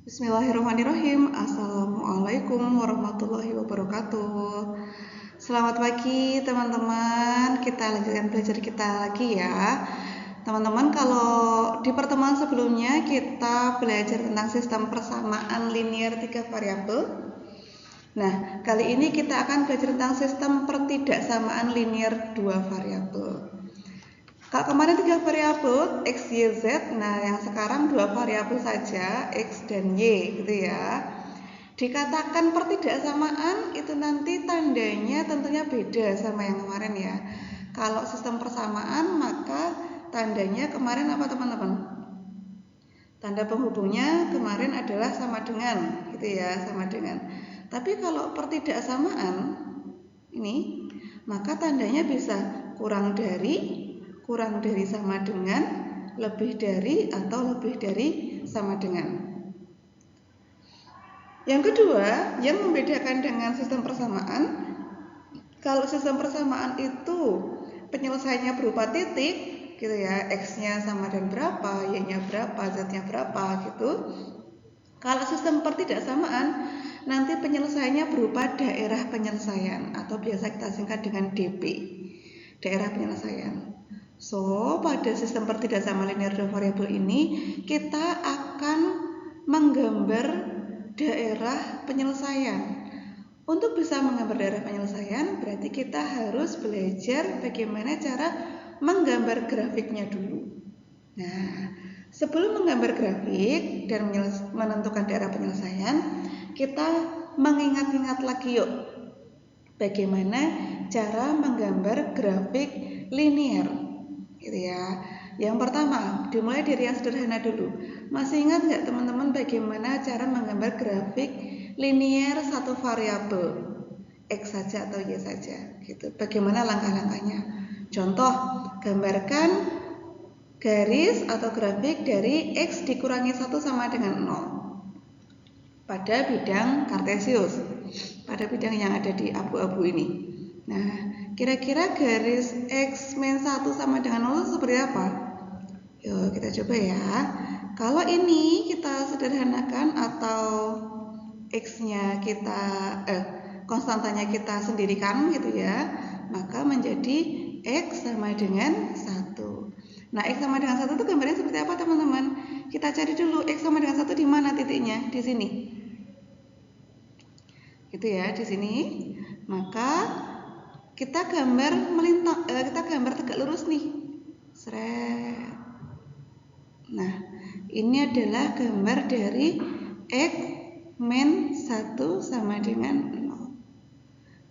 Bismillahirrahmanirrahim. Assalamualaikum warahmatullahi wabarakatuh. Selamat pagi teman-teman. Kita lanjutkan belajar kita lagi ya. Teman-teman, kalau di pertemuan sebelumnya kita belajar tentang sistem persamaan linear 3 variabel. Nah, kali ini kita akan belajar tentang sistem pertidaksamaan linear 2 variabel. Kalau kemarin 3 variabel X, Y, Z, nah yang sekarang 2 variabel saja X dan Y gitu ya. Dikatakan pertidaksamaan itu nanti tandanya tentunya beda sama yang kemarin ya. Kalau sistem persamaan maka tandanya kemarin apa teman-teman? Tanda penghubungnya kemarin adalah sama dengan gitu ya, sama dengan. Tapi kalau pertidaksamaan ini maka tandanya bisa kurang dari sama dengan, lebih dari, atau lebih dari sama dengan. Yang kedua, yang membedakan dengan sistem persamaan, kalau sistem persamaan itu penyelesaiannya berupa titik, gitu ya, X-nya sama dengan berapa, Y-nya berapa, Z-nya berapa, gitu. Kalau sistem pertidaksamaan, nanti penyelesaiannya berupa daerah penyelesaian, atau biasa kita singkat dengan DP, daerah penyelesaian. So, pada sistem pertidaksamaan linear 2 variabel ini kita akan menggambar daerah penyelesaian. Untuk bisa menggambar daerah penyelesaian berarti kita harus belajar bagaimana cara menggambar grafiknya dulu. Nah, sebelum menggambar grafik dan menentukan daerah penyelesaian, kita mengingat-ingat lagi yuk bagaimana cara menggambar grafik linear. Gitu ya. Yang pertama, dimulai dari yang sederhana dulu. Masih ingat nggak teman-teman bagaimana cara menggambar grafik linear satu variabel, X saja atau Y saja? Gitu. Bagaimana langkah-langkahnya? Contoh, gambarkan garis atau grafik dari X dikurangi 1 sama dengan 0 pada bidang kartesius, pada bidang yang ada di abu-abu ini. Nah, kira-kira garis X min 1 sama dengan 0 seperti apa? Yuk kita coba ya. Kalau ini kita sederhanakan atau X-nya kita konstantanya kita sendirikan gitu ya, maka menjadi X sama dengan 1. Nah, X sama dengan 1 itu gambarnya seperti apa teman-teman? Kita cari dulu X sama dengan 1 di mana titiknya? Di sini. Gitu ya, di sini. Maka kita gambar melintang, kita gambar tegak lurus nih. Seret. Nah, ini adalah gambar dari X min 1 sama dengan 0.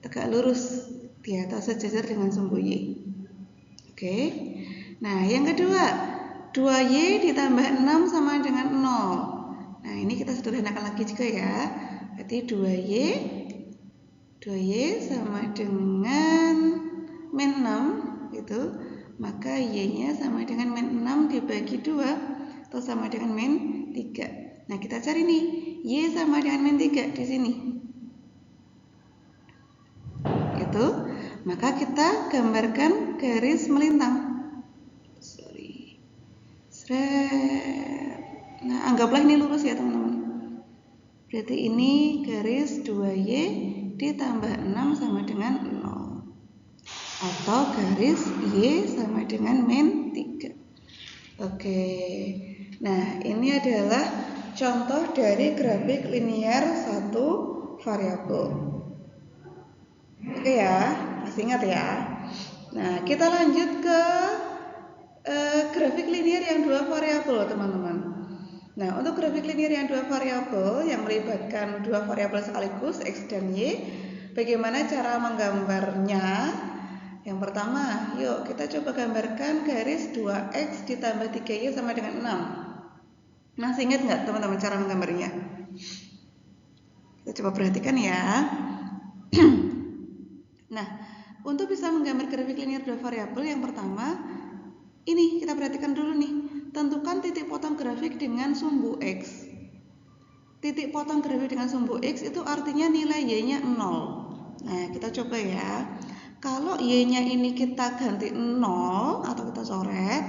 Tegak lurus di atas sejajar dengan sumbu Y. Oke. Nah, yang kedua, 2Y ditambah 6 sama dengan 0. Nah, ini kita sederhanakan lagi juga ya. Berarti 2Y sama dengan min 6 gitu. Maka Y-nya sama dengan min 6 dibagi 2 atau sama dengan min 3. Nah, kita cari nih Y sama dengan min 3 di sini. Gitu. Maka kita gambarkan garis melintang. Nah, anggaplah ini lurus ya teman-teman. Berarti ini garis 2Y ditambah 6 sama dengan 0. Atau garis Y sama dengan min 3. Oke. Nah, ini adalah contoh dari grafik linear satu variabel. Oke ya, masih ingat ya. Nah, kita lanjut ke grafik linear yang 2 variabel teman-teman. Nah, untuk grafik linear yang 2 variabel yang melibatkan 2 variabel sekaligus X dan Y, bagaimana cara menggambarnya? Yang pertama, yuk kita coba gambarkan garis 2X ditambah 3Y sama dengan 6. Masih ingat nggak teman-teman cara menggambarnya? Kita coba perhatikan ya. Nah, untuk bisa menggambar grafik linear 2 variabel, yang pertama, ini kita perhatikan dulu nih. Tentukan titik potong grafik dengan sumbu X. Titik potong grafik dengan sumbu X itu artinya nilai Y-nya 0. Nah, kita coba ya. Kalau Y-nya ini kita ganti 0 atau kita coret,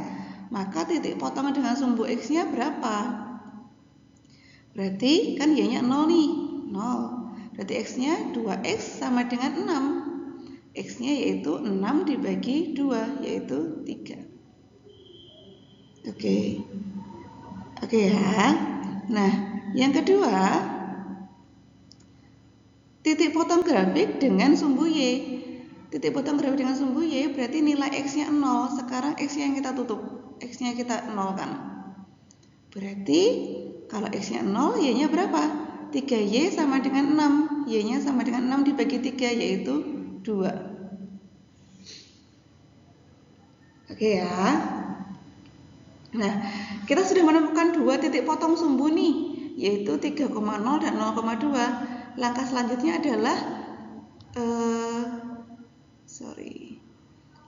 maka titik potong dengan sumbu X-nya berapa? Berarti kan y-nya 0 nih, 0. Berarti x-nya 2x sama dengan 6. X-nya yaitu 6 dibagi 2, yaitu 3. Oke. Oke ya. Nah, yang kedua, titik potong grafik dengan sumbu y. Titik potong grafik dengan sumbu y berarti nilai x-nya 0. Sekarang x-nya yang kita tutup. X-nya kita 0 kan. Berarti kalau x-nya 0, y-nya berapa? 3y sama dengan 6. Y-nya sama dengan 6 dibagi 3, yaitu 2. Oke ya. Nah, kita sudah menemukan dua titik potong sumbu nih, yaitu 3,0 dan 0,2. Langkah selanjutnya adalah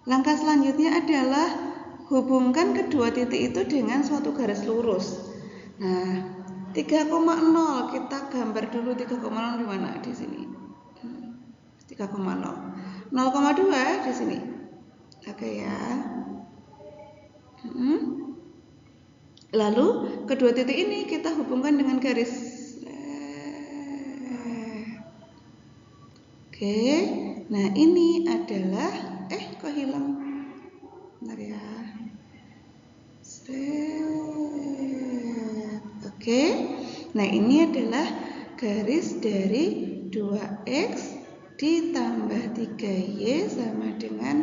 Langkah selanjutnya adalah hubungkan kedua titik itu dengan suatu garis lurus. Nah, 3,0 kita gambar dulu 3,0 di mana? Di sini. 3,0. 0,2 di sini. Oke ya. Lalu kedua titik ini kita hubungkan dengan garis. Oke. Nah, ini adalah kok hilang? Bentar ya. Oke. Nah, ini adalah garis dari 2x ditambah 3y sama dengan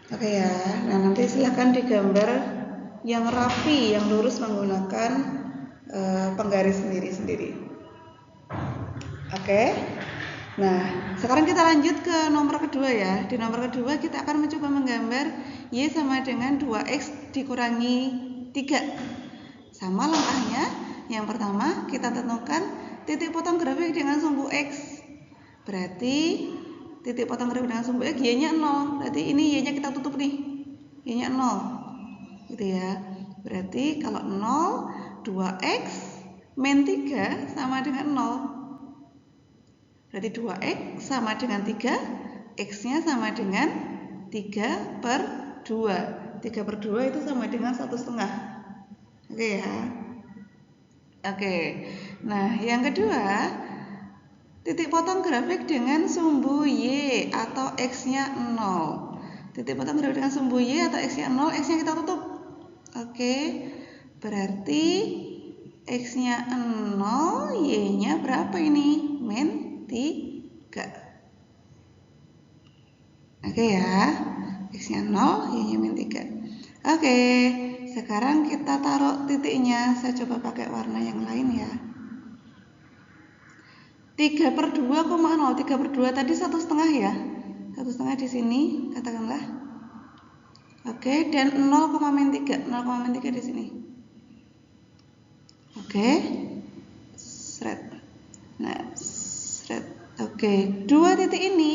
6. Oke ya. Nah, nanti silahkan digambar yang rapi, yang lurus menggunakan penggaris sendiri-sendiri. Oke. Nah, sekarang kita lanjut ke nomor kedua ya. Di nomor kedua kita akan mencoba menggambar y sama dengan 2x dikurangi 3. Sama langkahnya. Yang pertama kita tentukan titik potong grafik dengan sumbu x. Berarti titik potong grafik dengan sumbu x y-nya 0. Berarti ini y-nya kita tutup nih. Y-nya 0. Gitu ya. Berarti kalau 0, 2x min 3 sama dengan 0. Berarti 2x sama dengan 3, x-nya sama dengan 3/2. 3/2 itu sama dengan 1/2. Oke ya. Oke. Nah, yang kedua, titik potong grafik dengan sumbu y atau x-nya 0. Titik potong grafik dengan sumbu y atau x-nya 0, x-nya kita tutup. Oke. Berarti x-nya 0, y-nya berapa ini? Min 3. Oke ya. X-nya 0, y-nya min 3. Oke, sekarang kita taruh titiknya. Saya coba pakai warna yang lain ya. 3/2,0. 3/2 tadi 1/2 ya. 1/2 di sini, katakanlah. Oke, dan 0,3. 0,3 di sini. Oke. Seret. Nah, oke, dua titik ini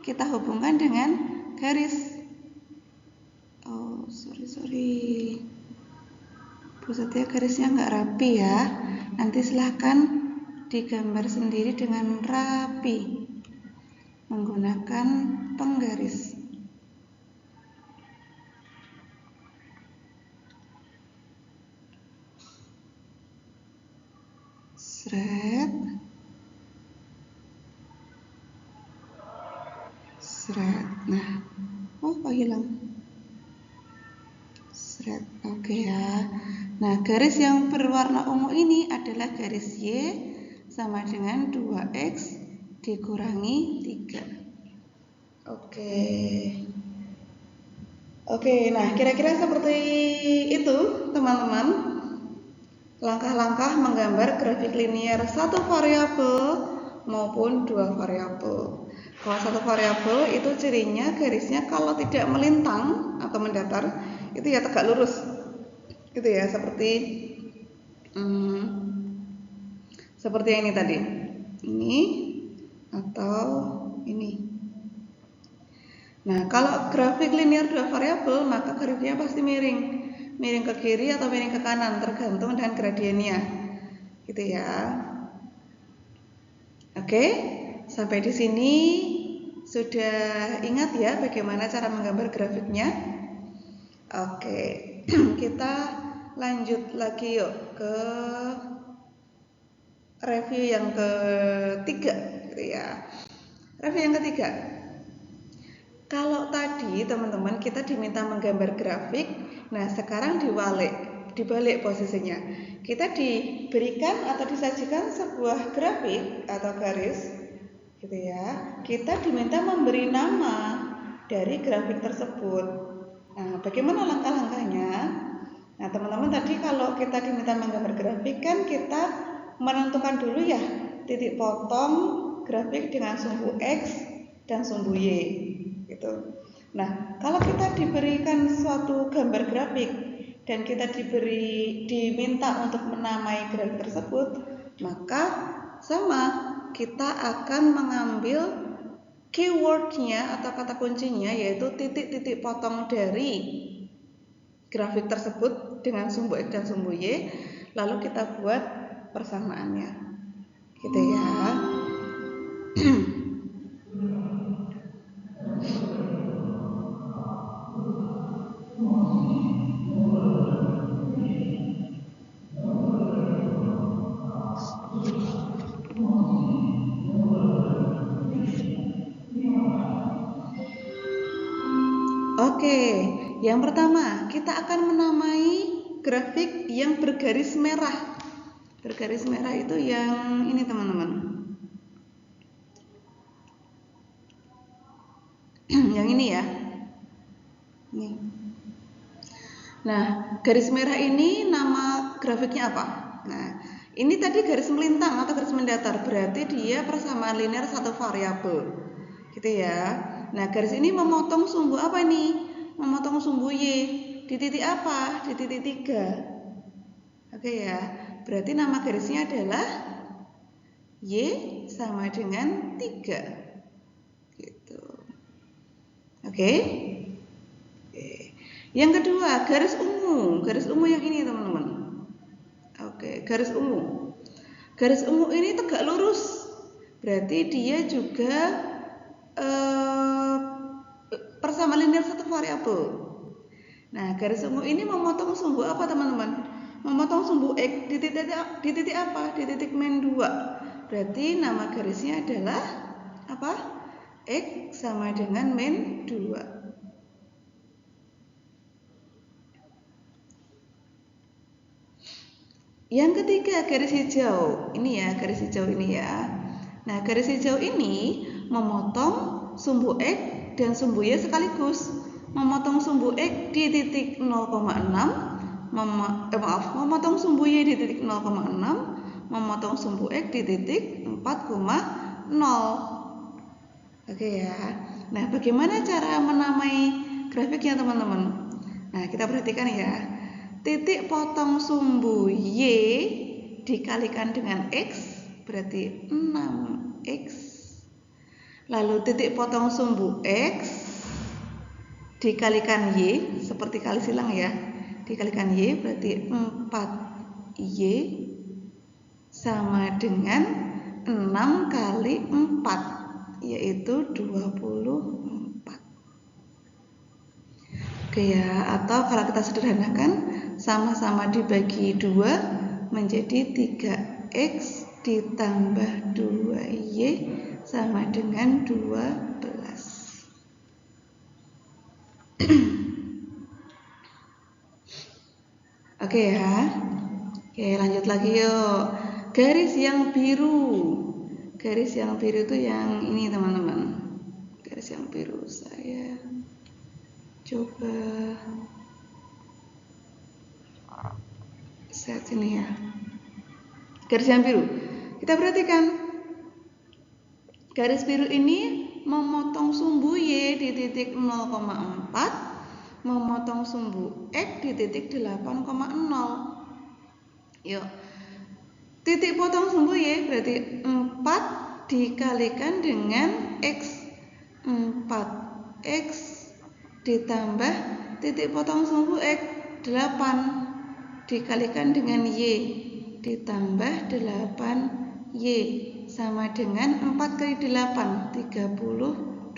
kita hubungkan dengan garis. Oh, sorry. Pusatnya garisnya nggak rapi ya. Nanti silahkan digambar sendiri dengan rapi menggunakan penggaris. Seret. Nah, kok hilang? Seret. Oke ya. Nah, garis yang berwarna ungu ini adalah garis y sama dengan 2x dikurangi 3. Oke, nah kira-kira seperti itu teman-teman. Langkah-langkah menggambar grafik linear satu variabel maupun dua variabel. Kalau satu variabel itu cirinya garisnya kalau tidak melintang atau mendatar itu ya tegak lurus, gitu ya, seperti yang ini tadi, ini atau ini. Nah, kalau grafik linear dua variabel maka garisnya pasti miring ke kiri atau miring ke kanan tergantung dengan gradiennya, gitu ya. Oke, sampai di sini sudah ingat ya bagaimana cara menggambar grafiknya? Oke, kita lanjut lagi yuk ke review yang ketiga gitu ya. Review yang ketiga. Kalau tadi teman-teman kita diminta menggambar grafik, nah sekarang dibalik posisinya. Kita diberikan atau disajikan sebuah grafik atau garis gitu ya. Kita diminta memberi nama dari grafik tersebut. Nah, bagaimana langkah-langkahnya? Nah, teman-teman tadi kalau kita diminta menggambar grafik kan kita menentukan dulu ya titik potong grafik dengan sumbu X dan sumbu Y gitu. Nah, kalau kita diberikan suatu gambar grafik dan kita diminta untuk menamai grafik tersebut, maka sama kita akan mengambil keywordnya atau kata kuncinya yaitu titik-titik potong dari grafik tersebut dengan sumbu X dan sumbu Y, lalu kita buat persamaannya gitu ya. Oke, yang pertama kita akan menamai grafik yang bergaris merah. Bergaris merah itu yang ini teman-teman. Yang ini ya. Ini. Nah, garis merah ini nama grafiknya apa? Nah, ini tadi garis melintang atau garis mendatar, berarti dia persamaan linear satu variabel. Gitu ya. Nah, garis ini memotong sumbu apa nih? Memotong sumbu Y. Di titik apa? Di titik 3. Oke ya. Berarti nama garisnya adalah Y sama dengan 3. Gitu. Oke. Yang kedua, garis ungu. Garis ungu yang ini, teman-teman. Oke, garis ungu. Garis ungu ini tegak lurus. Berarti dia juga persamaan linear satu variabel. Nah, garis ungu ini memotong sumbu apa, teman-teman? Memotong sumbu X di titik apa? Di titik min 2. Berarti nama garisnya adalah apa? X sama dengan min 2. Yang ketiga, garis hijau. Ini ya, garis hijau ini ya. Nah, garis hijau ini memotong sumbu X dan sumbu Y sekaligus. Memotong sumbu X di titik 0,6, memotong sumbu Y di titik 0,6, memotong sumbu X di titik 4,0. Oke ya. Nah, bagaimana cara menamai grafiknya, teman-teman? Nah, kita perhatikan ya. Titik potong sumbu Y dikalikan dengan X berarti 6X. Lalu titik potong sumbu X dikalikan Y, seperti kali silang ya. Dikalikan Y berarti 4Y sama dengan 6 kali 4, yaitu 24. Oke ya, atau kalau kita sederhanakan, sama-sama dibagi 2 menjadi 3X ditambah 2Y sama dengan 12. Oke ya. Oke, lanjut lagi yuk. Garis yang biru. Garis yang biru itu yang ini, teman-teman. Garis yang biru saya coba set ini ya. Garis yang biru. Kita perhatikan. Garis biru ini memotong sumbu Y di titik 0,4, memotong sumbu X di titik 8,0. Yuk. Titik potong sumbu Y berarti 4 dikalikan dengan X. 4X ditambah titik potong sumbu X 8 dikalikan dengan Y ditambah 8Y sama dengan 4 kali 8 32.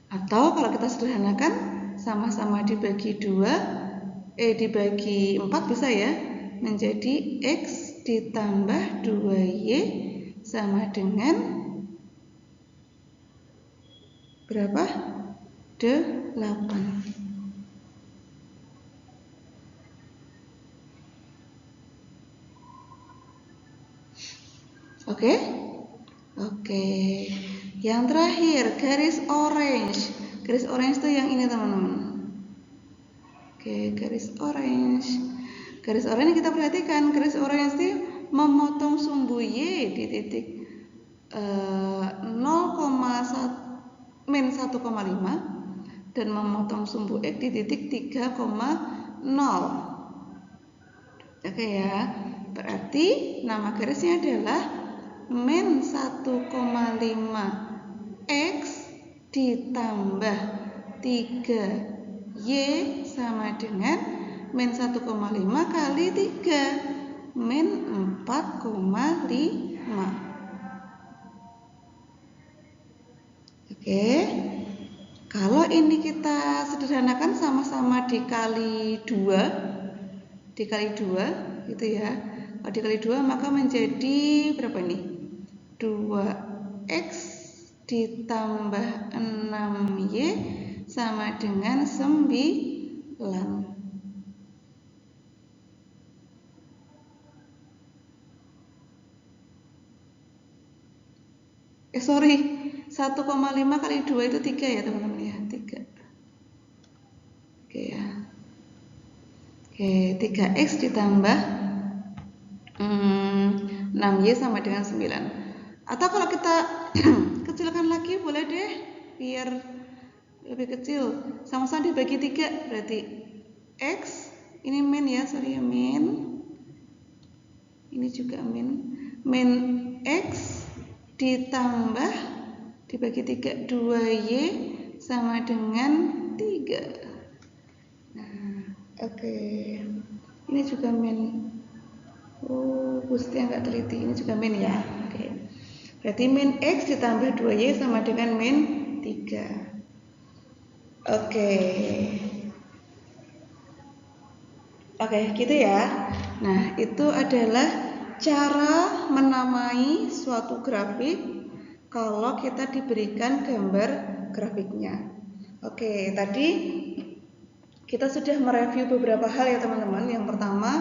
Atau kalau kita sederhanakan, sama-sama dibagi 2, dibagi 4 bisa ya, menjadi X ditambah 2Y sama dengan berapa? 8. Oke? Oke. Yang terakhir, garis orange. Garis orange itu yang ini teman-teman. Oke, garis orange. Garis orange kita perhatikan, garis orange itu memotong sumbu Y di titik 0,1 dan memotong sumbu X di titik 3,0. Oke ya, berarti nama garisnya adalah min 1,5 X ditambah 3Y sama dengan min 1,5 kali 3, min 4,5. Oke, kalau ini kita sederhanakan sama-sama dikali 2 gitu ya. Kalau dikali 2 maka menjadi berapa ini? 2X ditambah 6Y sama dengan 9. Sorry, 1,5 kali 2 itu 3 ya teman-teman ya, 3. Oke ya. Oke, 3X ditambah 6Y sama dengan 9. Atau kalau kita kecilkan lagi boleh deh, biar lebih kecil. Sama-sama dibagi 3, berarti X, ini min ya, sorry ya, min. Ini juga min. Min X ditambah dibagi 3, 2Y sama dengan 3. Nah, oke. Ini juga min. Oh, Gusti nggak teliti. Ini juga min ya. Oke. Berarti min X ditambah 2Y sama dengan min 3. Oke. Oke, gitu ya. Nah, itu adalah cara menamai suatu grafik kalau kita diberikan gambar grafiknya. Oke, tadi kita sudah mereview beberapa hal ya teman-teman. Yang pertama,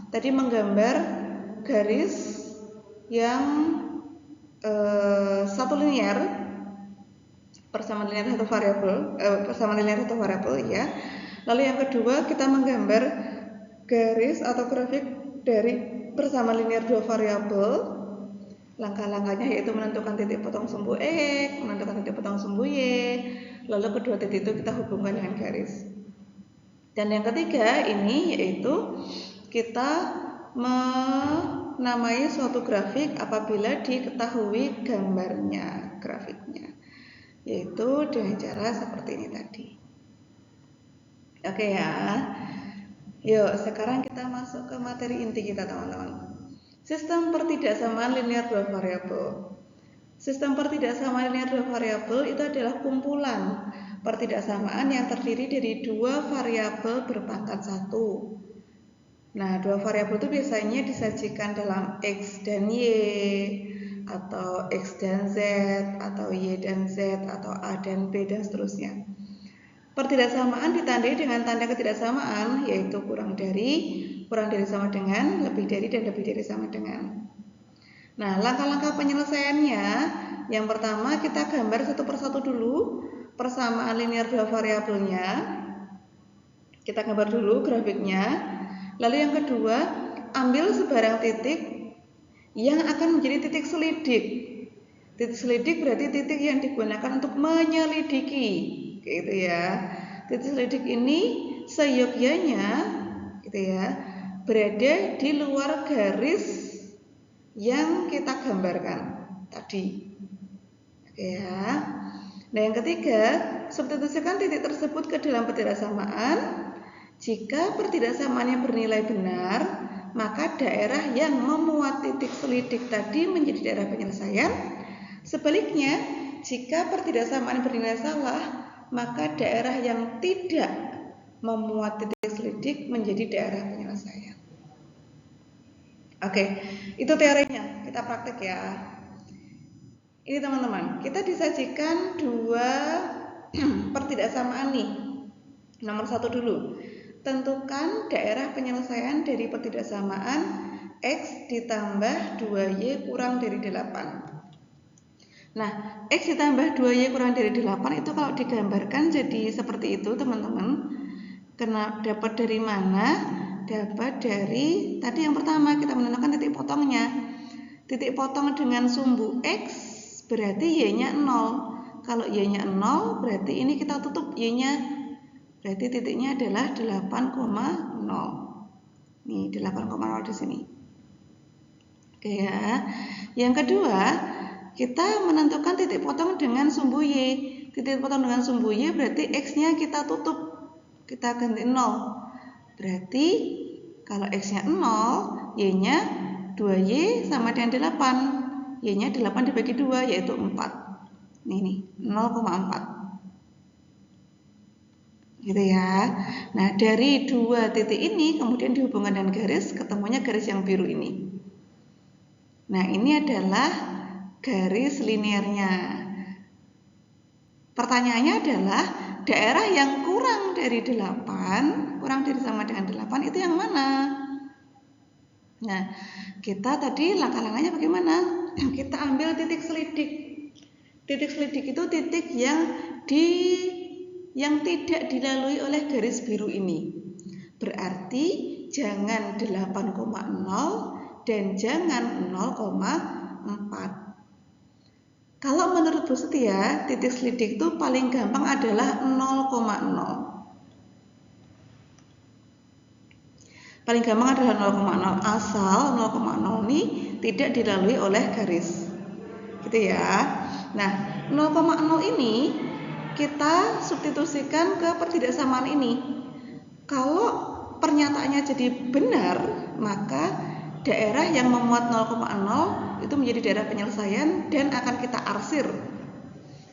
tadi menggambar garis yang satu linear persamaan linear satu variabel, ya. Lalu yang kedua, kita menggambar garis atau grafik dari persamaan linear 2 variabel. Langkah-langkahnya yaitu menentukan titik potong sumbu X, menentukan titik potong sumbu Y, lalu kedua titik itu kita hubungkan dengan garis. Dan yang ketiga ini yaitu kita menamai suatu grafik apabila diketahui gambarnya, grafiknya, yaitu dengan cara seperti ini tadi. Oke ya. Yuk, sekarang kita masuk ke materi inti kita teman-teman. Sistem pertidaksamaan linear 2 variabel. Sistem pertidaksamaan linear 2 variabel itu adalah kumpulan pertidaksamaan yang terdiri dari 2 variabel berpangkat 1. Nah, 2 variabel itu biasanya disajikan dalam X dan Y, atau X dan Z, atau Y dan Z, atau A dan B, dan seterusnya. Pertidaksamaan ditandai dengan tanda ketidaksamaan, yaitu kurang dari sama dengan, lebih dari, dan lebih dari sama dengan. Nah, langkah-langkah penyelesaiannya, yang pertama kita gambar satu persatu dulu persamaan linear 2 variabelnya. Kita gambar dulu grafiknya. Lalu yang kedua, ambil sebarang titik yang akan menjadi titik selidik. Titik selidik berarti titik yang digunakan untuk menyelidiki, gitu ya. Titik selidik ini seyogyanya, gitu ya, berada di luar garis yang kita gambarkan tadi. Oke ya. Nah, yang ketiga, substitusikan titik tersebut ke dalam pertidaksamaan. Jika pertidaksamaannya bernilai benar, maka daerah yang memuat titik selidik tadi menjadi daerah penyelesaian. Sebaliknya, jika pertidaksamaan bernilai salah, maka daerah yang tidak memuat titik selidik menjadi daerah penyelesaian. Oke, itu teorinya. Kita praktek ya. Ini teman-teman, kita disajikan dua pertidaksamaan nih. Nomor 1 dulu, tentukan daerah penyelesaian dari pertidaksamaan X ditambah 2Y kurang dari 8. Nah, X ditambah 2Y kurang dari 8 itu kalau digambarkan jadi seperti itu teman-teman. Karena dapat dari mana? Dapat dari tadi yang pertama kita menentukan titik potongnya. Titik potong dengan sumbu X berarti Y-nya 0. Kalau Y-nya 0 berarti ini kita tutup Y-nya. Berarti titiknya adalah 8,0. Nih 8,0 di sini. Oke ya. Yang kedua, kita menentukan titik potong dengan sumbu Y. Titik potong dengan sumbu Y berarti X-nya kita tutup. Kita ganti 0. Berarti kalau X-nya 0, Y-nya 2Y sama dengan 8. Y-nya 8 dibagi 2 yaitu 4. Nih 0,4. Gitu ya. Nah, dari dua titik ini kemudian dihubungkan dengan garis, ketemunya garis yang biru ini. Nah, ini adalah garis linearnya. Pertanyaannya adalah daerah yang kurang dari 8, kurang dari sama dengan 8 itu yang mana? Nah, kita tadi langkah-langkahnya bagaimana? Kita ambil titik selidik. Titik selidik itu titik yang tidak dilalui oleh garis biru ini. Berarti jangan 8,0 dan jangan 0,4. Kalau menurut Bu Setia, titik selidik itu paling gampang adalah 0,0. Paling gampang adalah 0,0 asal 0,0 ini tidak dilalui oleh garis. Gitu ya. Nah, 0,0 ini kita substitusikan ke pertidaksamaan ini. Kalau pernyataannya jadi benar, maka daerah yang memuat 0,0 itu menjadi daerah penyelesaian dan akan kita arsir.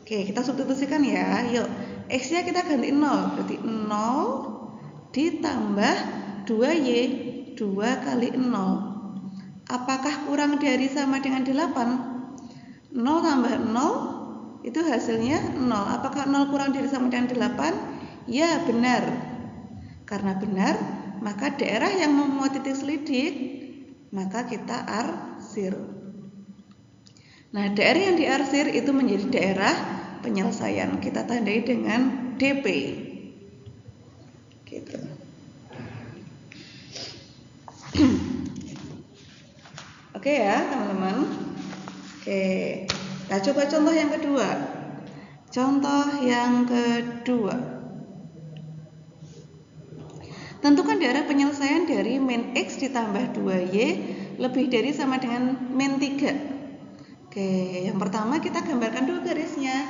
Oke, kita substitusikan ya. Yuk, X-nya kita ganti 0. Berarti 0 ditambah 2Y, 2 kali 0. Apakah kurang dari sama dengan 8? 0 tambah 0 itu hasilnya 0. Apakah 0 kurang dari sama dengan 8? Ya, benar. Karena benar, maka daerah yang memuat titik selidik, maka kita arsir. Nah, daerah yang diarsir itu menjadi daerah penyelesaian. Kita tandai dengan DP. Gitu. Oke ya teman-teman. Oke, kita coba contoh yang kedua. Contoh yang kedua, tentukan daerah penyelesaian dari min X ditambah 2Y lebih dari sama dengan min 3. Oke, yang pertama kita gambarkan dulu garisnya.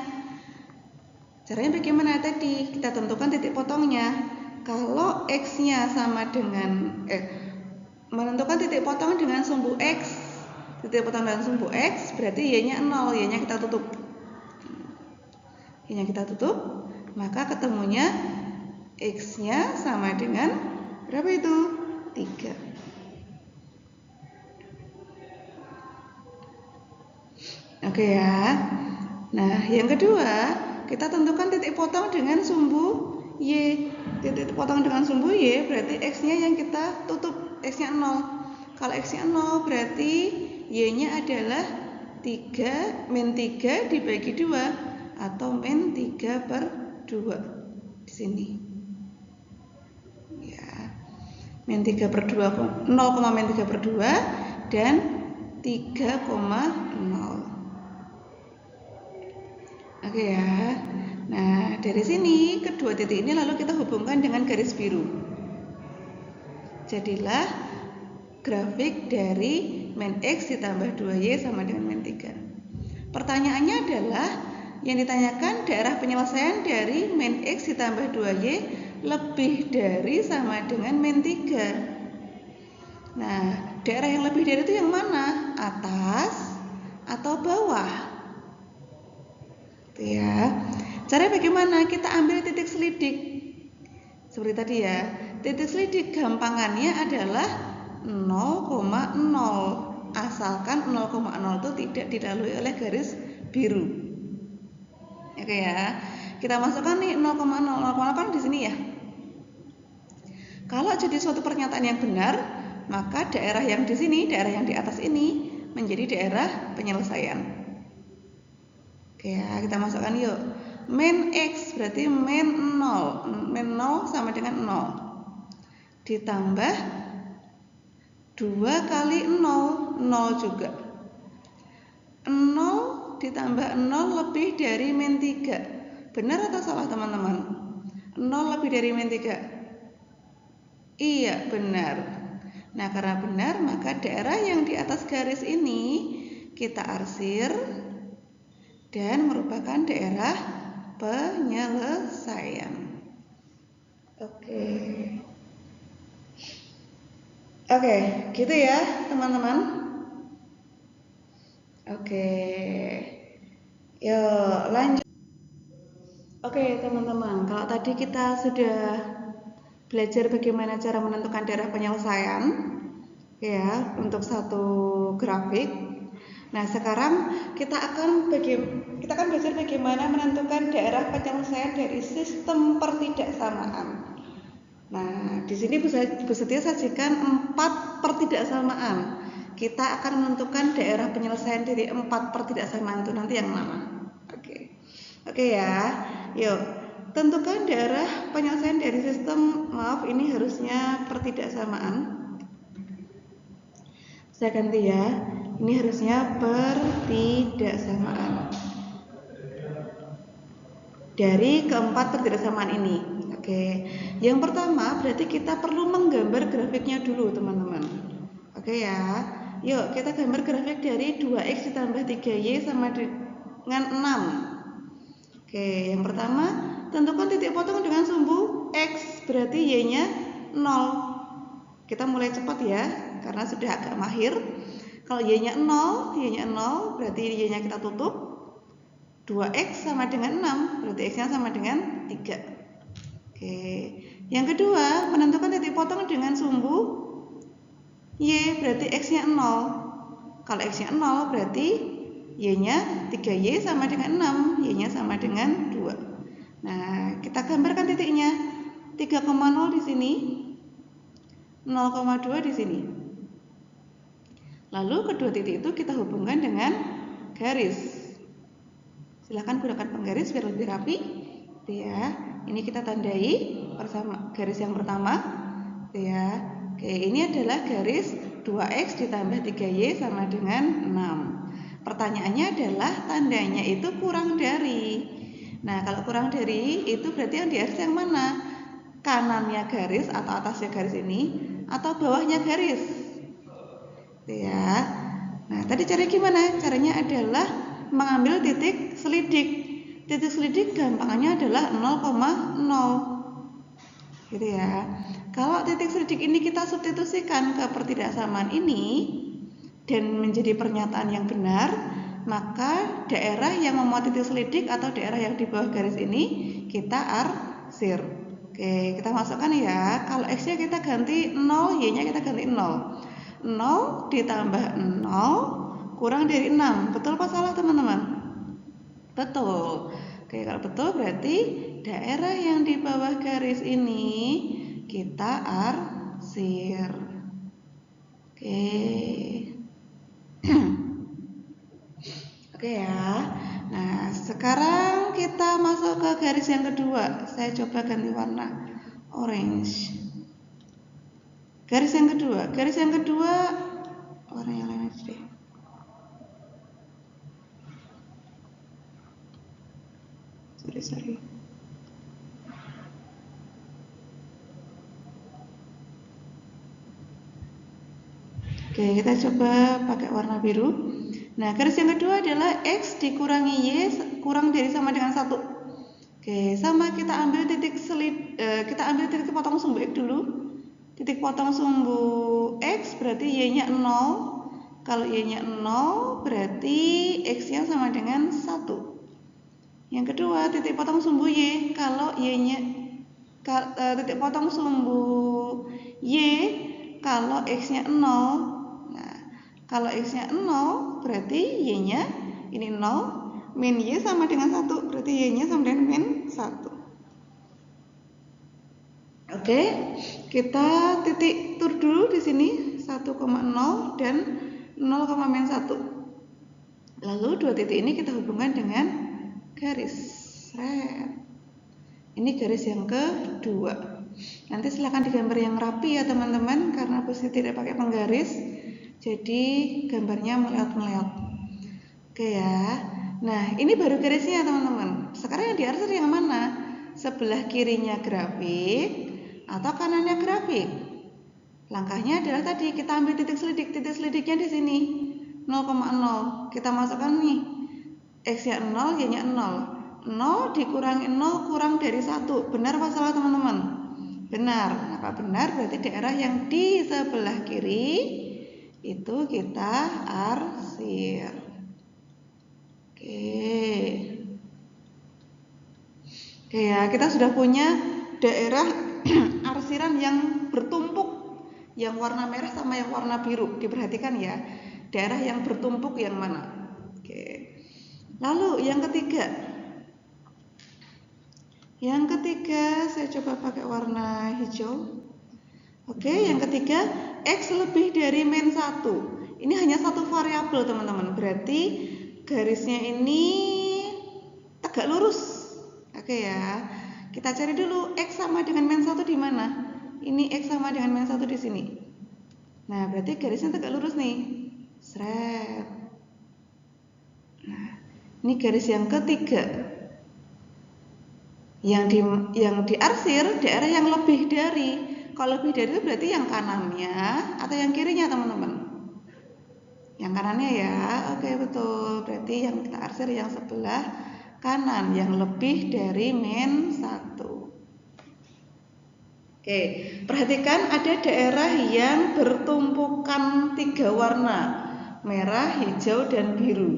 Caranya bagaimana tadi? Kita tentukan titik potongnya. Kalau X-nya sama dengan menentukan titik potong dengan sumbu X. Titik potong dengan sumbu X berarti Y-nya 0, Y-nya kita tutup. Y-nya kita tutup, maka ketemunya X-nya sama dengan berapa itu? 3. Oke ya. Nah, yang kedua, kita tentukan titik potong dengan sumbu Y. Titik potong dengan sumbu Y berarti X-nya yang kita tutup. X-nya 0. Kalau X-nya 0 berarti Y-nya adalah 3 min 3 dibagi 2 atau min 3/2 di sini. Ya. Min 3/2 0, min 3/2 dan 3,0. Oke ya. Nah, dari sini kedua titik ini lalu kita hubungkan dengan garis biru. Jadilah grafik dari min X ditambah 2Y sama dengan min 3. Pertanyaannya adalah yang ditanyakan daerah penyelesaian dari min X ditambah 2Y lebih dari sama dengan min 3. Nah, daerah yang lebih dari itu yang mana? Atas atau bawah? Itu ya. Caranya bagaimana? Kita ambil titik selidik. Seperti tadi ya. Titik selidik gampangannya adalah 0,0. Asalkan 0,0 itu tidak dilalui oleh garis biru. Oke ya. Kita masukkan nih 0,0 kan di sini ya. Kalau jadi suatu pernyataan yang benar, maka daerah yang di sini, daerah yang di atas ini menjadi daerah penyelesaian. Oke ya, kita masukkan yuk. Min X berarti min 0. Min 0 sama dengan 0. Ditambah 2 kali 0, 0 juga. 0 ditambah 0 lebih dari min 3. Benar atau salah teman-teman? 0 lebih dari min 3. Iya, benar. Nah, karena benar, maka daerah yang di atas garis ini kita arsir dan merupakan daerah penyelesaian. Oke, gitu ya, teman-teman. Oke. Yuk, lanjut. Oke, teman-teman, kalau tadi kita sudah belajar bagaimana cara menentukan daerah penyelesaian ya untuk satu grafik. Nah, sekarang kita akan belajar bagaimana menentukan daerah penyelesaian dari sistem pertidaksamaan. Nah, di sini Bu Setia sajikan 4 pertidaksamaan. Kita akan menentukan daerah penyelesaian dari 4 pertidaksamaan itu nanti yang mana. Oke ya. Yuk. Tentukan daerah penyelesaian dari sistem, maaf ini harusnya pertidaksamaan. Saya ganti ya, ini harusnya pertidaksamaan. Dari keempat pertidaksamaan ini. Oke. Yang pertama berarti kita perlu menggambar grafiknya dulu teman-teman. Oke ya. Yuk kita gambar grafik dari 2x ditambah 3y sama dengan 6. Oke, yang pertama tentukan titik potong dengan sumbu X, berarti Y-nya 0. Kita mulai cepat ya, karena sudah agak mahir. Kalau Y-nya 0, berarti Y-nya kita tutup. 2X sama dengan 6, berarti X-nya sama dengan 3. Oke. Yang kedua, menentukan titik potong dengan sumbu Y, berarti X-nya 0. Kalau X-nya 0, berarti Y-nya 3Y sama dengan 6, Y-nya sama dengan 2. Nah, kita gambarkan titiknya. 3,0 di sini, 0,2 di sini. Lalu kedua titik itu kita hubungkan dengan garis. Silahkan gunakan penggaris biar lebih rapi. Ya, ini kita tandai bersama garis yang pertama. Ya, oke, ini adalah garis 2x ditambah 3y sama dengan 6. Pertanyaannya adalah tandanya itu kurang dari. Nah, kalau kurang dari itu berarti yang di atas yang mana? Kanannya garis atau atasnya garis ini atau bawahnya garis? Ya. Nah, tadi caranya gimana? Caranya adalah mengambil titik selidik. Titik selidik gampangannya adalah 0,0. Gitu ya. Kalau titik selidik ini kita substitusikan ke pertidaksamaan ini dan menjadi pernyataan yang benar, maka daerah yang memuat titik selidik atau daerah yang di bawah garis ini kita arsir. Oke, kita masukkan ya. Kalau X-nya kita ganti 0, Y-nya kita ganti 0. 0 ditambah 0 kurang dari 6. Betul apa salah teman-teman? Betul. Oke, kalau betul berarti daerah yang di bawah garis ini kita arsir. Oke. Oke ya. Nah, sekarang kita masuk ke garis yang kedua. Saya coba ganti warna orange. Garis yang kedua warna yang lain aja deh. Sorry. Oke, kita coba pakai warna biru. Nah, garis yang kedua adalah X dikurangi Y kurang dari sama dengan 1. Oke, sama kita ambil titik potong sumbu X dulu. Titik potong sumbu X berarti Y-nya 0. Kalau Y-nya 0 berarti X-nya sama dengan 1. Yang kedua, titik potong sumbu Y. Kalau Y-nya titik potong sumbu Y kalau X-nya 0. Nah, kalau X-nya 0 berarti Y-nya ini 0, min Y sama dengan 1, berarti Y-nya sama dengan min 1. Oke, kita titik tur dulu di sini 1,0 dan 0,-1. Lalu dua titik ini kita hubungkan dengan garis. Ini garis yang kedua. Nanti silakan digambar yang rapi ya teman-teman, karena posisi tidak pakai penggaris, jadi gambarnya meleot-meleot. Oke ya. Nah, ini baru garisnya teman-teman. Sekarang yang diarsir yang mana? Sebelah kirinya grafik atau kanannya grafik? Langkahnya adalah tadi kita ambil titik selidiknya di sini 0,0. Kita masukkan nih X-nya 0, Y-nya 0. 0 dikurangi 0 kurang dari 1. Benar apa salah teman-teman? Benar. Apa benar? Berarti daerah yang di sebelah kiri itu kita arsir. Oke ya, kita sudah punya daerah arsiran yang bertumpuk, yang warna merah sama yang warna biru. Diperhatikan ya, daerah yang bertumpuk yang mana. Oke. Lalu yang ketiga. Yang ketiga, saya coba pakai warna hijau. Oke, yang ketiga, X lebih dari min 1. Ini hanya satu variabel teman-teman, berarti garisnya ini tegak lurus. Oke ya, kita cari dulu X sama dengan min 1 di mana? Ini X sama dengan min 1 di sini. Nah, berarti garisnya tegak lurus nih. Seret. Nah, ini garis yang ketiga. Yang diarsir daerah yang lebih dari. Kalau lebih dari itu berarti yang kanannya atau yang kirinya teman-teman? Yang kanannya ya. Oke, betul. Berarti yang kita arsir yang sebelah kanan, yang lebih dari min 1. Oke, perhatikan ada daerah yang bertumpukan 3 warna, merah, hijau, dan biru.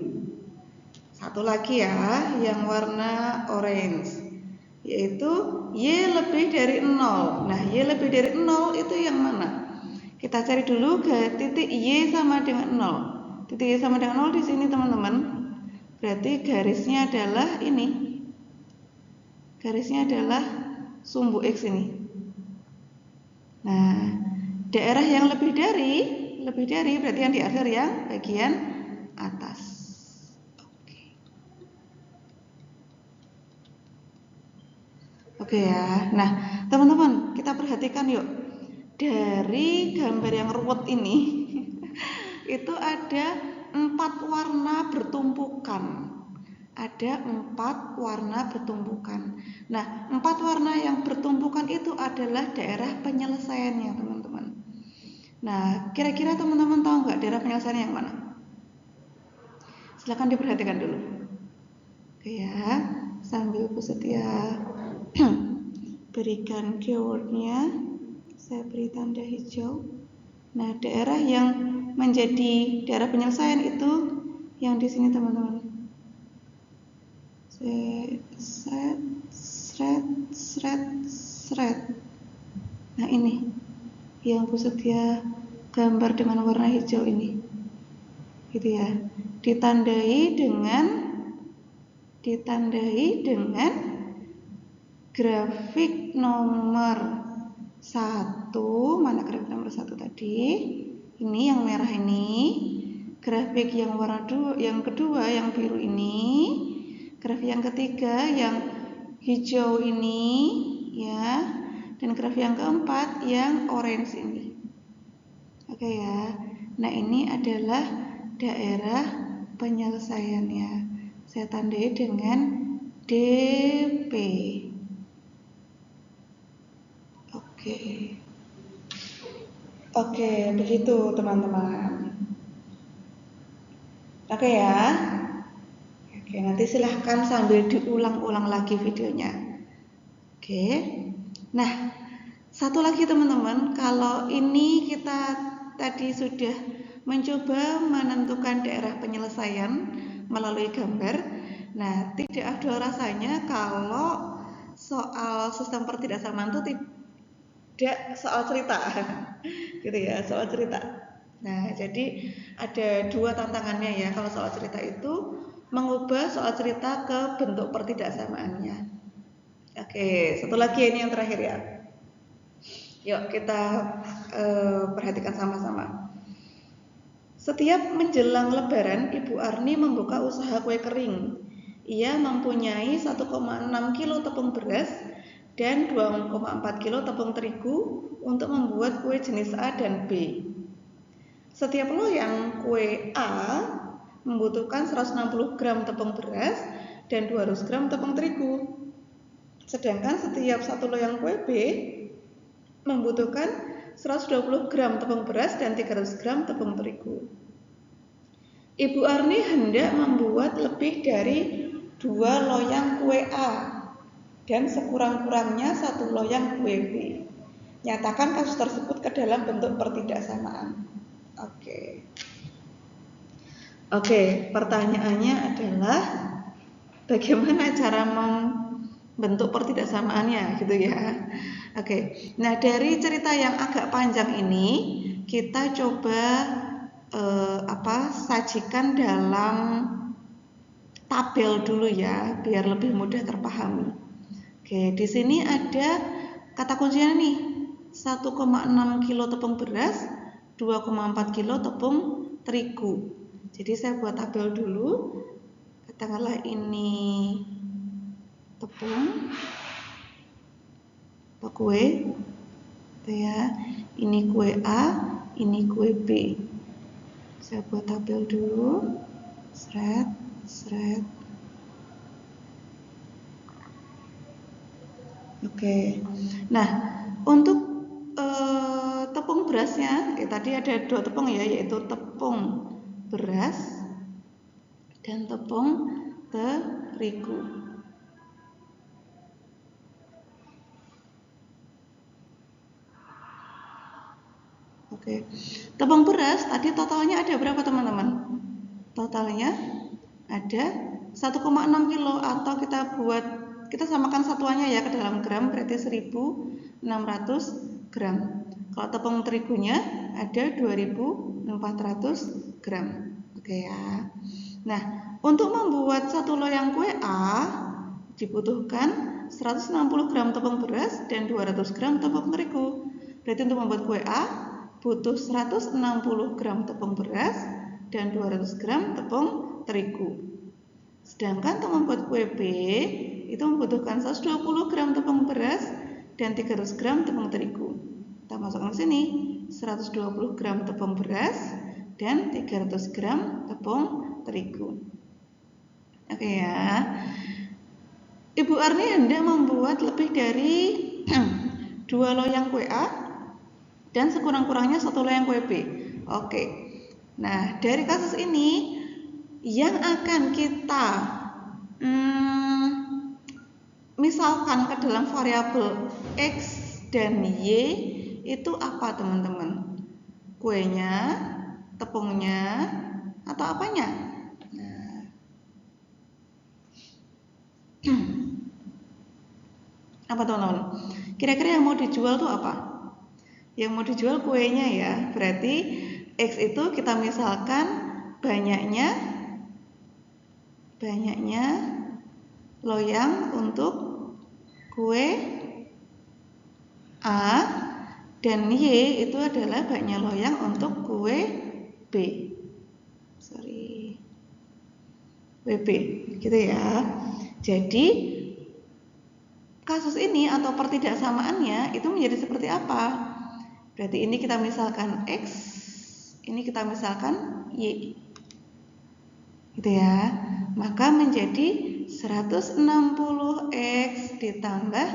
Satu lagi ya, yang warna orange, yaitu Y lebih dari 0. Nah, Y lebih dari 0 itu yang mana? Kita cari dulu ke titik Y sama dengan 0. Titik Y sama dengan 0 di sini teman-teman. Berarti garisnya adalah ini. Garisnya adalah sumbu X ini. Nah, daerah yang lebih dari berarti yang diarsir yang bagian atas. Oke ya. Nah, teman-teman, kita perhatikan yuk. Dari gambar yang ruwet ini itu ada 4 warna bertumpukan. Ada 4 warna bertumpukan. Nah, 4 warna yang bertumpukan itu adalah daerah penyelesaiannya, teman-teman. Nah, kira-kira teman-teman tahu nggak daerah penyelesaian yang mana? Silakan diperhatikan dulu. Oke ya, sambil Bu Setia berikan keywordnya, saya beri tanda hijau. Nah, daerah yang menjadi daerah penyelesaian itu yang di sini teman-teman. Seret. Nah, ini yang Bu Setia gambar dengan warna hijau ini, gitu ya. Ditandai dengan grafik nomor 1. Mana grafik nomor 1 tadi? Ini yang merah ini. Grafik yang warna yang kedua yang biru ini. Grafik yang ketiga yang hijau ini ya. Dan grafik yang keempat yang orange ini. Oke ya. Nah, ini adalah daerah penyelesaiannya. Saya tandai dengan DP. Oke, begitu teman-teman. Oke ya. Oke, nanti silahkan sambil diulang-ulang lagi videonya. Oke. Nah, satu lagi teman-teman, kalau ini kita tadi sudah mencoba menentukan daerah penyelesaian melalui gambar. Nah, tidak adil rasanya kalau soal sistem pertidaksamaan itu tidak soal cerita, gitu ya, soal cerita. Nah, jadi ada dua tantangannya ya kalau soal cerita itu, mengubah soal cerita ke bentuk pertidaksamaannya. Oke, satu lagi ini yang terakhir ya. Yuk kita perhatikan sama-sama. Setiap menjelang Lebaran, Ibu Arni membuka usaha kue kering. Ia mempunyai 1,6 kilo tepung beras dan 2,4 kilo tepung terigu untuk membuat kue jenis A dan B. Setiap loyang kue A membutuhkan 160 gram tepung beras dan 200 gram tepung terigu. Sedangkan setiap satu loyang kue B membutuhkan 120 gram tepung beras dan 300 gram tepung terigu. Ibu Arni hendak membuat lebih dari 2 loyang kue A dan sekurang-kurangnya 1 loyang kue B. Nyatakan kasus tersebut ke dalam bentuk pertidaksamaan. Oke, pertanyaannya adalah bagaimana cara membentuk pertidaksamaannya gitu ya. Oke. Nah, dari cerita yang agak panjang ini kita coba sajikan dalam tabel dulu ya, biar lebih mudah terpahami. Oke, di sini ada kata kuncinya nih. 1,6 kilo tepung beras, 2,4 kilo tepung terigu. Jadi saya buat tabel dulu. Katakanlah ini tepung atau kue, gitu ya. Ini kue A, ini kue B. Saya buat tabel dulu. Seret. Oke. Nah, untuk tepung berasnya, tadi ada 2 tepung ya, yaitu tepung beras dan tepung terigu. Oke. Tepung beras tadi totalnya ada berapa teman-teman? Totalnya ada 1,6 kilo atau kita samakan satuannya ya ke dalam gram, berarti 1600 gram. Kalau tepung terigunya ada 2400 gram. Oke ya. Nah, untuk membuat 1 loyang kue A dibutuhkan 160 gram tepung beras dan 200 gram tepung terigu. Berarti untuk membuat kue A butuh 160 gram tepung beras dan 200 gram tepung terigu. Sedangkan untuk membuat kue B itu membutuhkan 120 gram tepung beras dan 300 gram tepung terigu. Kita masukkan ke sini 120 gram tepung beras dan 300 gram tepung terigu. Oke ya. Ibu Arni hendak membuat lebih dari 2 loyang kue A dan sekurang-kurangnya 1 loyang kue B. Oke. Nah, dari kasus ini yang akan kita misalkan ke dalam variabel X dan Y itu apa teman-teman? Kuenya, tepungnya, atau apanya? Nah. Apa teman-teman? Kira-kira yang mau dijual tuh apa? Yang mau dijual kuenya ya. Berarti X itu kita misalkan banyaknya loyang untuk kue A dan Y itu adalah banyaknya loyang untuk kue B. Kue B, gitu ya. Jadi kasus ini atau pertidaksamaannya itu menjadi seperti apa? Berarti ini kita misalkan X, ini kita misalkan Y. Gitu ya. Maka menjadi 160X ditambah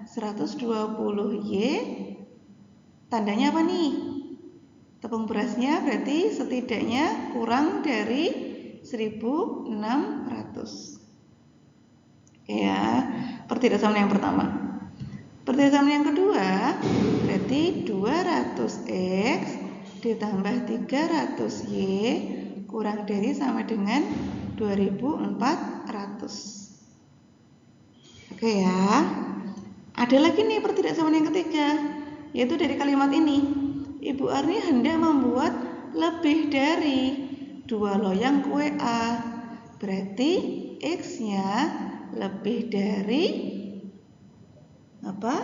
120Y. Tandanya apa nih? Tepung berasnya berarti setidaknya kurang dari 1600. Ya, pertidaksamaan yang pertama. Pertidaksamaan yang kedua berarti 200X ditambah 300Y kurang dari sama dengan 2400. Oke ya. Ada lagi nih pertidaksamaan yang ketiga, yaitu dari kalimat ini. Ibu Arni hendak membuat lebih dari 2 loyang kue A. Berarti X-nya lebih dari apa?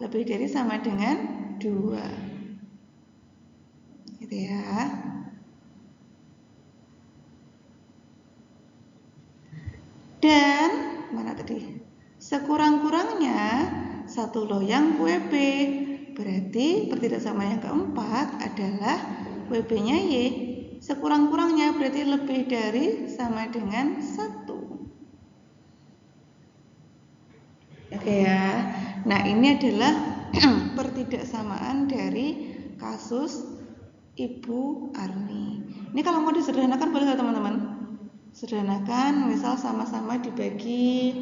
Lebih dari sama dengan 2. Gitu ya. Dan mana tadi? Sekurang-kurangnya 1 loyang kue B. Berarti pertidaksamaan yang keempat adalah WB-nya Y. Sekurang-kurangnya berarti lebih dari sama dengan 1. Oke ya. Nah, ini adalah pertidaksamaan dari kasus Ibu Arni. Ini kalau mau disederhanakan boleh nggak teman-teman? Sederhanakan, misal sama-sama dibagi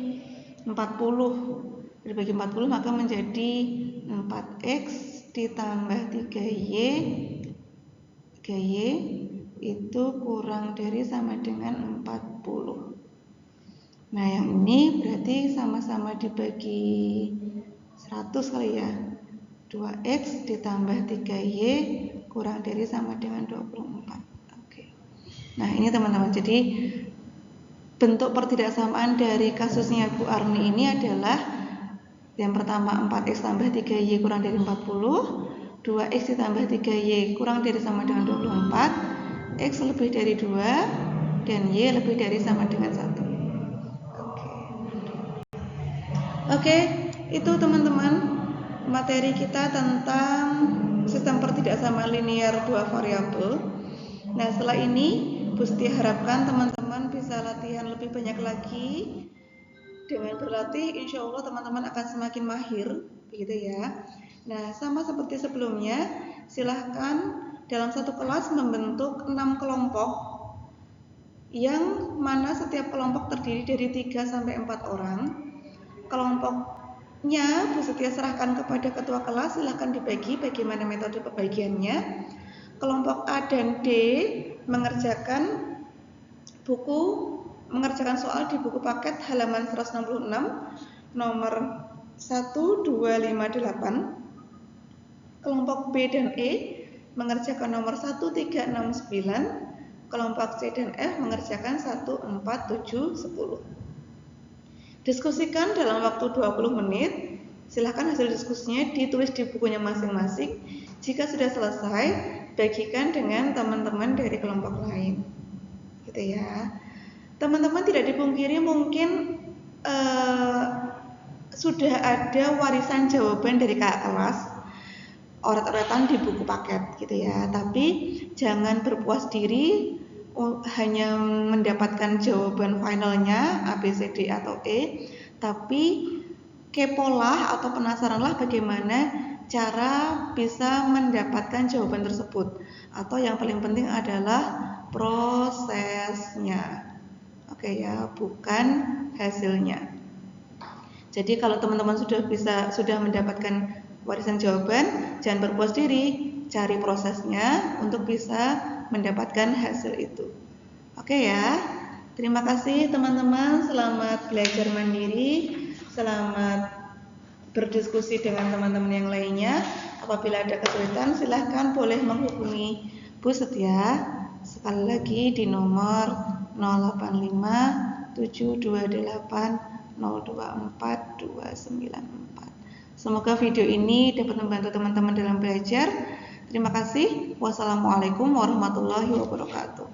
40. Dibagi 40 maka menjadi 4X ditambah 3Y. 3Y itu kurang dari sama dengan 40. Nah, yang ini berarti sama-sama dibagi 100 kali ya. 2X ditambah 3Y kurang dari sama dengan 24. Oke. Nah, ini teman-teman. Jadi bentuk pertidaksamaan dari kasusnya Bu Arni ini adalah yang pertama 4X tambah 3Y kurang dari 40, 2X ditambah 3Y kurang dari sama dengan 24, X lebih dari 2, dan Y lebih dari sama dengan 1. Oke, itu teman-teman materi kita tentang sistem pertidaksamaan linear 2 variabel. Nah, setelah ini Bu Setia harapkan teman-teman bisa latihan lebih banyak lagi. Dengan berlatih, insya Allah teman-teman akan semakin mahir, begitu ya. Nah, sama seperti sebelumnya, silahkan dalam satu kelas membentuk 6 kelompok, yang mana setiap kelompok terdiri dari 3 sampai 4 orang. Kelompoknya Bu Setia serahkan kepada ketua kelas, silahkan dibagi bagaimana metode pembagiannya. Kelompok A dan D mengerjakan soal di buku paket halaman 166 nomor 1258. Kelompok B dan E mengerjakan nomor 1369. Kelompok C dan F mengerjakan 14710. Diskusikan dalam waktu 20 menit. Silahkan hasil diskusinya ditulis di bukunya masing-masing. Jika sudah selesai, bagikan dengan teman-teman dari kelompok lain. Gitu ya. Teman-teman tidak dipungkiri mungkin sudah ada warisan jawaban dari kakak kelas, oret-oretan di buku paket gitu ya. Tapi jangan berpuas diri hanya mendapatkan jawaban finalnya A, B, C, D atau E, tapi kepolah atau penasaranlah bagaimana cara bisa mendapatkan jawaban tersebut, atau yang paling penting adalah prosesnya. Oke ya, bukan hasilnya. Jadi kalau teman-teman sudah mendapatkan warisan jawaban, jangan berpuas diri, cari prosesnya untuk bisa mendapatkan hasil itu. Oke ya. Terima kasih teman-teman, selamat belajar mandiri, selamat berdiskusi dengan teman-teman yang lainnya. Apabila ada kesulitan, silahkan boleh menghubungi Bu Setia sekali lagi di nomor 085 728 024 294. Semoga video ini dapat membantu teman-teman dalam belajar. Terima kasih. Wassalamualaikum warahmatullahi wabarakatuh.